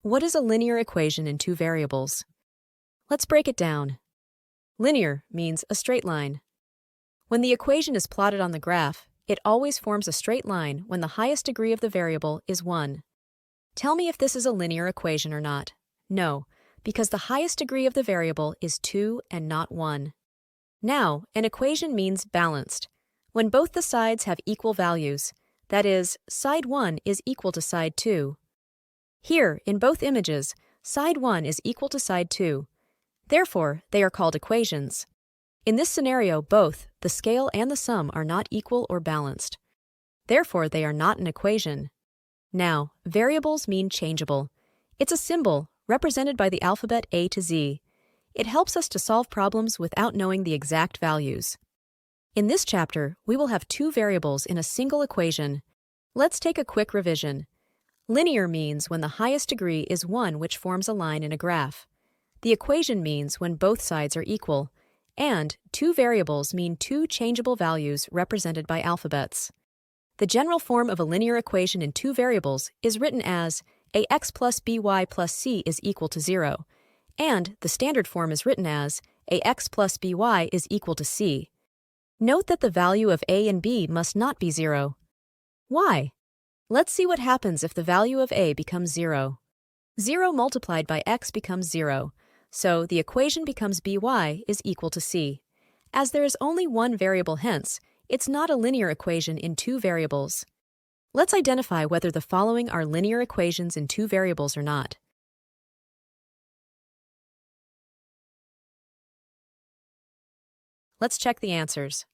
What is a linear equation in two variables? Let's break it down. Linear means a straight line. When the equation is plotted on the graph, it always forms a straight line when the highest degree of the variable is 1. Tell me if this is a linear equation or not. No, because the highest degree of the variable is 2 and not 1. Now, an equation means balanced, when both the sides have equal values, that is, side 1 is equal to side 2. Here, in both images, side 1 is equal to side 2. Therefore, they are called equations. In this scenario, both the scale and the sum are not equal or balanced. Therefore, they are not an equation. Now, variables mean changeable. It's a symbol represented by the alphabet A to Z. It helps us to solve problems without knowing the exact values. In this chapter, we will have two variables in a single equation. Let's take a quick revision. Linear means when the highest degree is 1 which forms a line in a graph. The equation means when both sides are equal. And two variables mean two changeable values represented by alphabets. The general form of a linear equation in two variables is written as ax plus by plus c is equal to 0, and the standard form is written as ax plus by is equal to c. Note that the value of a and b must not be 0. Why? Let's see what happens if the value of a becomes 0. 0 multiplied by x becomes 0, so the equation becomes by is equal to c. As there is only one variable, hence, it's not a linear equation in two variables. Let's identify whether the following are linear equations in two variables or not. Let's check the answers.